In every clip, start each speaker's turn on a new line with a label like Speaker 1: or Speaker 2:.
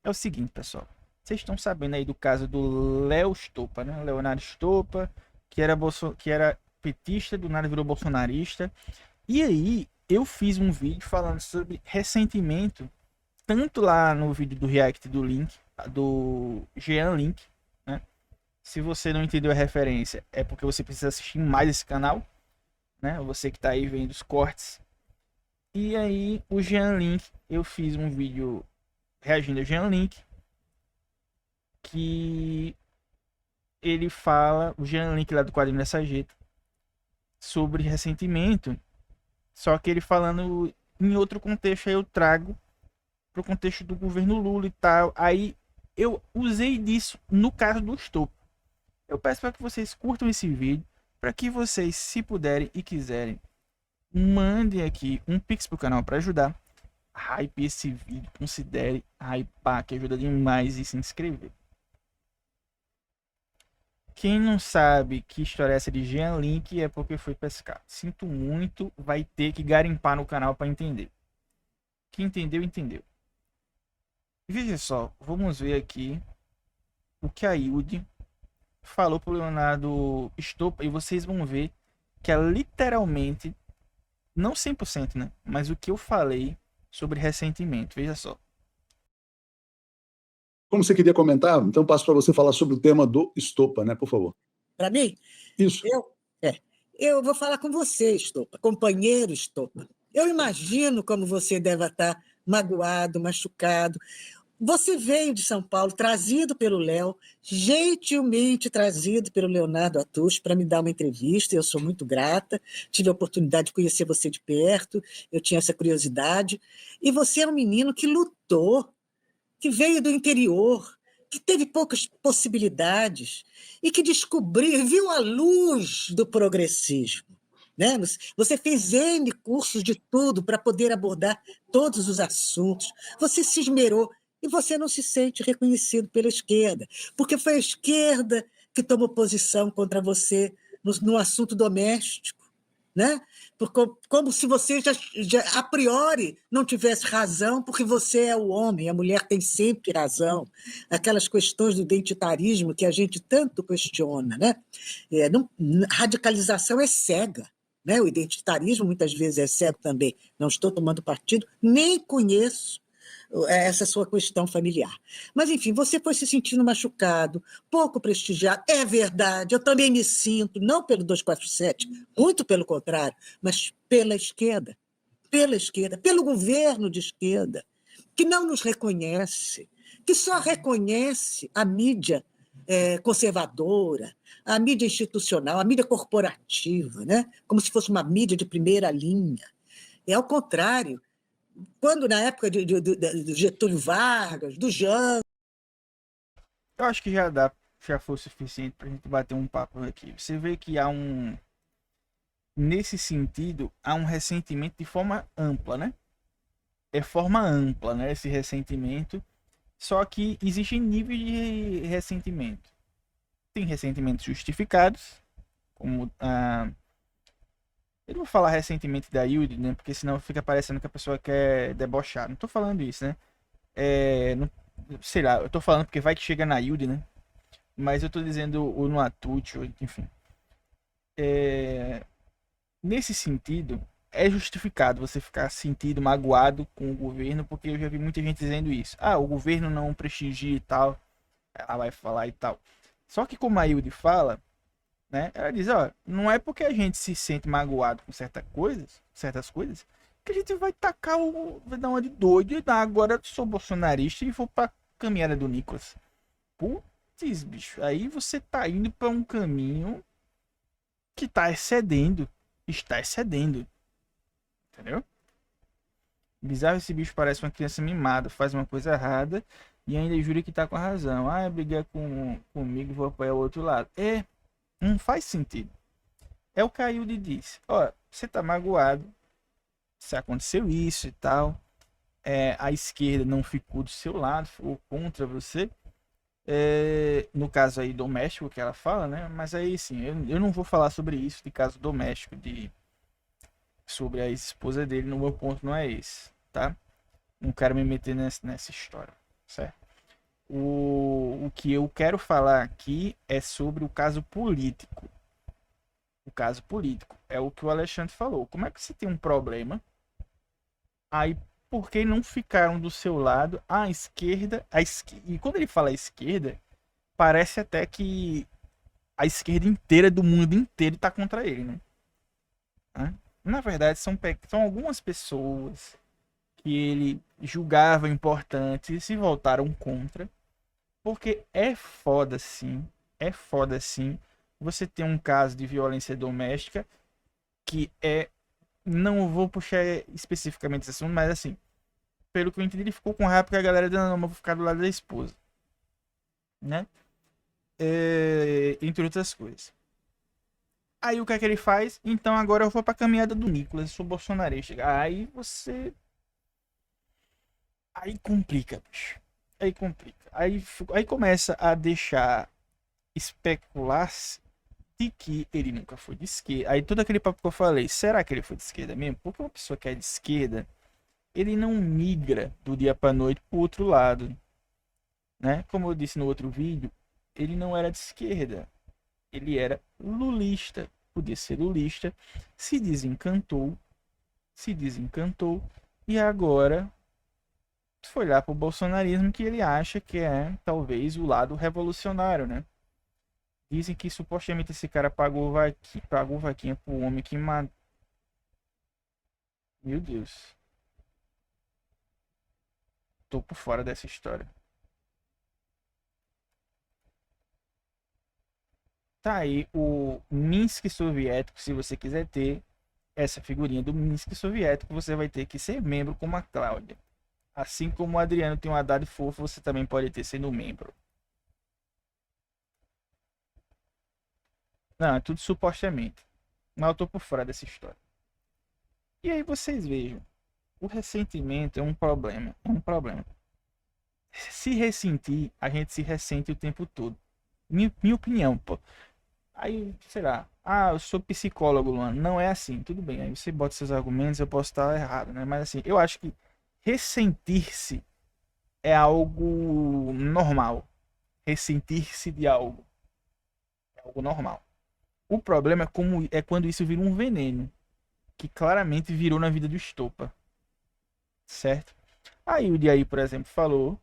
Speaker 1: É o seguinte, pessoal. Vocês estão sabendo aí do caso do Léo Stoppa, né? Leonardo Stoppa, que era petista, do nada virou bolsonarista. E aí, eu fiz um vídeo falando sobre ressentimento, tanto lá no vídeo do React do Link, do Jean Link, né? Se você não entendeu a referência, é porque você precisa assistir mais esse canal, né? Você que tá aí vendo os cortes. E aí, o Jean Link, eu fiz um vídeo reagindo ao Jean Link, que ele fala, o Jean Link lá do quadrinho Mensageiro, sobre ressentimento, só que ele falando em outro contexto, aí eu trago pro contexto do governo Lula e tal. Aí eu usei disso no caso do estupro. Eu peço para que vocês curtam esse vídeo, para que vocês, se puderem e quiserem, mandem aqui um pix pro canal para ajudar. Hype esse vídeo, considere hypar, que ajuda demais, e se inscrever. Quem não sabe que história é essa de Jean Link é porque foi pescar. Sinto muito, vai ter que garimpar no canal para entender. Quem entendeu, entendeu. Veja só, vamos ver aqui o que a Yudi falou pro Leonardo Stoppa e vocês vão ver que é literalmente, não 100%, né? Mas o que eu falei sobre ressentimento. Veja só.
Speaker 2: Como você queria comentar, então passo para você falar sobre o tema do Estopa, né, por favor.
Speaker 3: Para mim,
Speaker 2: Isso.
Speaker 3: eu vou falar com você, Estopa, companheiro Estopa. Eu imagino como você deve estar magoado, machucado. Você veio de São Paulo, trazido pelo Léo, gentilmente trazido pelo Leonardo Atush para me dar uma entrevista, e eu sou muito grata. Tive a oportunidade de conhecer você de perto, eu tinha essa curiosidade. E você é um menino que lutou, que veio do interior, que teve poucas possibilidades e que descobriu, viu a luz do progressismo. Né? Você fez N cursos de tudo para poder abordar todos os assuntos. Você se esmerou e você não se sente reconhecido pela esquerda, porque foi a esquerda que tomou posição contra você no assunto doméstico. Né? Como se você já a priori não tivesse razão, porque você é o homem, a mulher tem sempre razão. Aquelas questões do identitarismo que a gente tanto questiona. Né? Radicalização é cega. Né? O identitarismo muitas vezes é cego também. Não estou tomando partido, nem conheço essa sua questão familiar. Mas, enfim, você foi se sentindo machucado, pouco prestigiado. É verdade, eu também me sinto, não pelo 247, muito pelo contrário, mas pela esquerda, pelo governo de esquerda, que não nos reconhece, que só reconhece a mídia conservadora, a mídia institucional, a mídia corporativa, né? Como se fosse uma mídia de primeira linha. É ao contrário. Quando na época do Getúlio Vargas, do Jango.
Speaker 1: Eu acho que já foi o suficiente pra gente bater um papo aqui. Você vê que nesse sentido, há um ressentimento de forma ampla, né? É forma ampla, né? Esse ressentimento. Só que existem níveis de ressentimento. Tem ressentimentos justificados, como eu não vou falar ressentimento da Yuri, né? Porque senão fica parecendo que a pessoa quer debochar. Não tô falando isso, né? Não, sei lá, eu tô falando porque vai que chega na Yuri, né? Mas eu tô dizendo o no Atut, enfim. Nesse sentido, é justificado você ficar sentido magoado com o governo, porque eu já vi muita gente dizendo isso. Ah, o governo não prestigia e tal. Ela vai falar e tal. Só que como a Yuri fala, né? Ela diz, ó, não é porque a gente se sente magoado com certas coisas, que a gente vai tacar vai dar uma de doido e dar agora eu sou bolsonarista e vou pra caminhada do Nicolas. Putz, bicho, aí você tá indo pra um caminho que está excedendo, entendeu? Bizarro, esse bicho parece uma criança mimada, faz uma coisa errada e ainda jura que tá com a razão. Ah, brigar comigo, vou apoiar o outro lado. Não faz sentido. É o que a Yudi disse. Ó, você tá magoado, se aconteceu isso e tal. A esquerda não ficou do seu lado, ficou contra você. No caso aí doméstico que ela fala, né? Mas aí sim, eu não vou falar sobre isso de caso doméstico, sobre a esposa dele. No meu ponto não é esse, tá? Não quero me meter nessa história, certo? O que eu quero falar aqui é sobre o caso político. O caso político é o que o Alexandre falou. Como é que você tem um problema? Aí, por que não ficaram do seu lado a esquerda? E quando ele fala esquerda, parece até que a esquerda inteira do mundo inteiro está contra ele, né? Na verdade, são algumas pessoas que ele julgava importantes e se voltaram contra. Porque é foda sim, você tem um caso de violência doméstica que é. Não vou puxar especificamente esse assunto, mas assim, pelo que eu entendi, ele ficou com raiva porque a galera deu não, vou ficar do lado da esposa, né? Entre outras coisas. Aí o que é que ele faz? Então agora eu vou pra caminhada do Nicolas, eu sou bolsonarista. Aí você. Aí complica, bicho. Aí complica. Aí começa a deixar especular-se de que ele nunca foi de esquerda. Aí todo aquele papo que eu falei, será que ele foi de esquerda mesmo? Porque uma pessoa que é de esquerda, ele não migra do dia para noite pro outro lado, né? Como eu disse no outro vídeo, ele não era de esquerda, ele era lulista, podia ser lulista, se desencantou e agora foi lá pro bolsonarismo que ele acha que é talvez o lado revolucionário, né? Dizem que supostamente esse cara pagou vaquinha pro homem que matou. Meu Deus, tô por fora dessa história. Tá aí o Minsk soviético. Se você quiser ter essa figurinha do Minsk soviético, você vai ter que ser membro como a Cláudia. Assim como o Adriano tem um Haddad fofo, você também pode ter sendo membro. Não, é tudo supostamente. Mas eu tô por fora dessa história. E aí vocês vejam, o ressentimento é um problema. É um problema. Se ressentir, a gente se ressente o tempo todo. Minha opinião, pô. Aí, sei lá, eu sou psicólogo, Luan. Não é assim, tudo bem. Aí você bota seus argumentos, eu posso estar errado, né? Mas assim, eu acho que ressentir-se é algo normal. Ressentir-se de algo é algo normal. O problema é quando isso vira um veneno, que claramente virou na vida do Estopa, certo? Aí o Diaí, por exemplo, falou,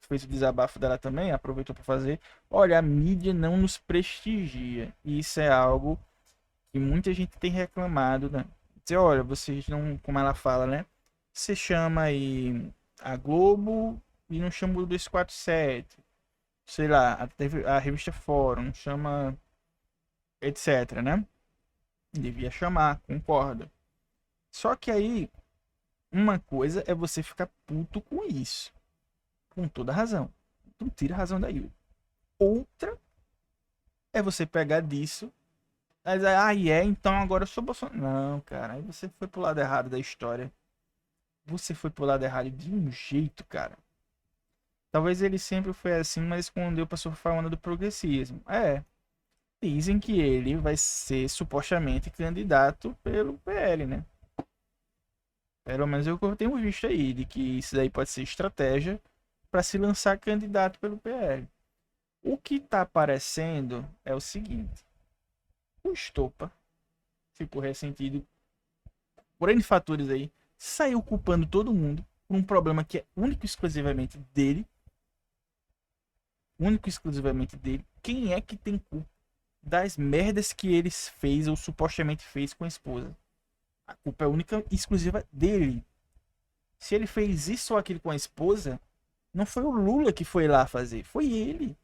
Speaker 1: fez o desabafo dela também, aproveitou para fazer, olha, a mídia não nos prestigia. E isso é algo que muita gente tem reclamado, né? Dizer, olha, vocês não, como ela fala, né? Você chama aí a Globo e não chama o 247. Sei lá, a revista Fórum, chama etc, né? Devia chamar, concordo. Só que aí, uma coisa é você ficar puto com isso. Com toda razão. Não tira a razão daí. Outra é você pegar disso. Mas então agora eu sou Bolsonaro. Não, cara, aí você foi pro lado errado da história. Você foi pro lado errado de um jeito, cara. Talvez ele sempre foi assim, mas escondeu pra surfar a onda do progressismo. Dizem que ele vai ser supostamente candidato pelo PL, né? Pelo menos é o que eu tenho visto aí, de que isso daí pode ser estratégia para se lançar candidato pelo PL. O que tá aparecendo é o seguinte: o Estopa ficou ressentido por N fatores aí, saiu culpando todo mundo por um problema que é único e exclusivamente dele. Único e exclusivamente dele. Quem é que tem culpa das merdas que ele fez ou supostamente fez com a esposa? A culpa é única e exclusiva dele. Se ele fez isso ou aquilo com a esposa, não foi o Lula que foi lá fazer, foi ele. O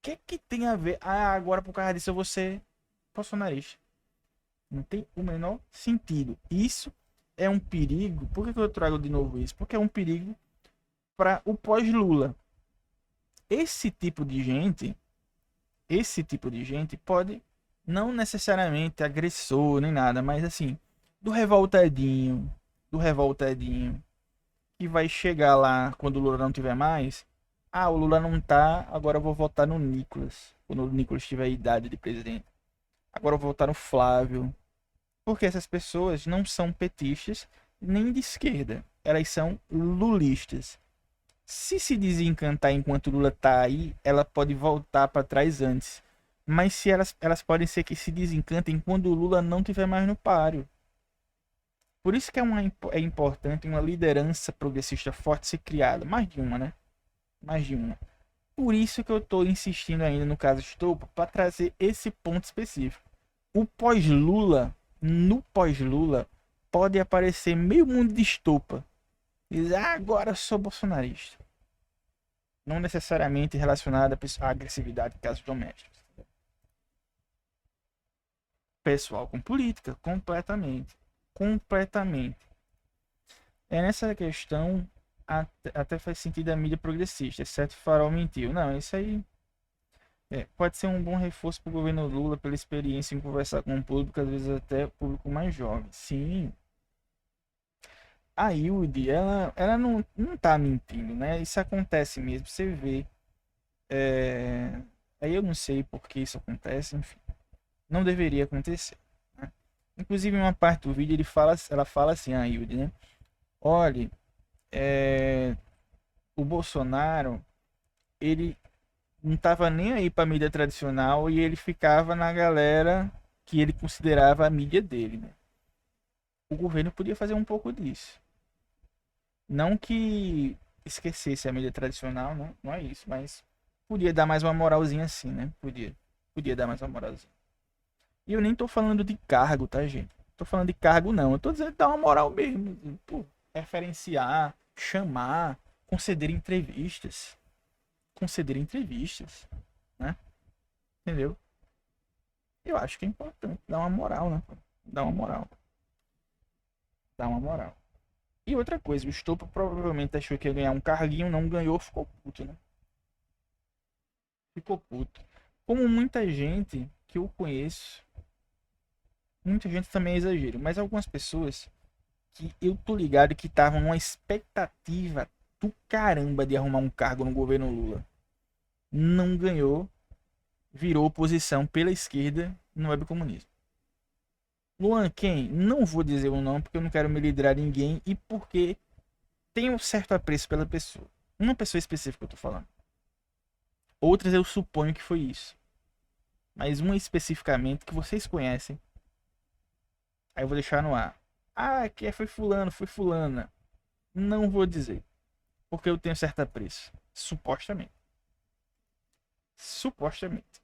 Speaker 1: que é que tem a ver? Agora por causa disso eu vou ser bolsonarista. Não tem o menor sentido. Isso é um perigo. Por que eu trago de novo isso? Porque é um perigo para o pós-Lula. Esse tipo de gente pode não necessariamente agressor nem nada, mas assim, do revoltadinho, que vai chegar lá quando o Lula não tiver mais. O Lula não tá, agora eu vou votar no Nicolas, quando o Nicolas tiver a idade de presidente. Agora eu vou votar no Flávio. Porque essas pessoas não são petistas nem de esquerda, elas são lulistas. Se desencantar enquanto o Lula tá aí, ela pode voltar para trás antes. Mas se elas podem ser que se desencantem quando o Lula não tiver mais no páreo. Por isso que é importante uma liderança progressista forte ser criada. Mais de uma, né? Mais de uma. Por isso que eu estou insistindo ainda no caso Estopa para trazer esse ponto específico. O pós-Lula, no pós-Lula, pode aparecer meio mundo de Estopa. Diz, agora eu sou bolsonarista. Não necessariamente relacionada à agressividade de casos domésticos. Pessoal com política, completamente. Completamente. É nessa questão até faz sentido a mídia progressista, exceto Farol mentiu. Não, isso aí pode ser um bom reforço para o governo Lula pela experiência em conversar com o público, às vezes até o público mais jovem. Sim, a Hilde, ela não tá mentindo, né? Isso acontece mesmo, você vê. Aí eu não sei por que isso acontece, enfim. Não deveria acontecer, né? Inclusive, em uma parte do vídeo, ela fala assim, a Hilde, né? Olha, o Bolsonaro, ele não tava nem aí pra mídia tradicional e ele ficava na galera que ele considerava a mídia dele, né? O governo podia fazer um pouco disso. Não que esquecesse a mídia tradicional, né? Não é isso, mas podia dar mais uma moralzinha assim, né? Podia dar mais uma moralzinha. E eu nem tô falando de cargo, tá, gente? Tô falando de cargo, não. Eu tô dizendo que dá uma moral mesmo. Pô, referenciar, chamar, conceder entrevistas. Conceder entrevistas, né? Entendeu? Eu acho que é importante dar uma moral, né? Dar uma moral. Dar uma moral. E outra coisa, o Estopa provavelmente achou que ia ganhar um carguinho, não ganhou, ficou puto, né? Ficou puto. Como muita gente que eu conheço, muita gente também é exagero, mas algumas pessoas que eu tô ligado que estavam numa expectativa do caramba de arrumar um cargo no governo Lula. Não ganhou, virou oposição pela esquerda no webcomunismo. Luan quem? Não vou dizer o nome porque eu não quero me liderar ninguém e porque tenho um certo apreço pela pessoa. Uma pessoa específica eu tô falando. Outras eu suponho que foi isso. Mas uma especificamente que vocês conhecem. Aí eu vou deixar no ar. Ah, que foi fulano, foi fulana. Não vou dizer. Porque eu tenho certo apreço. Supostamente. Supostamente.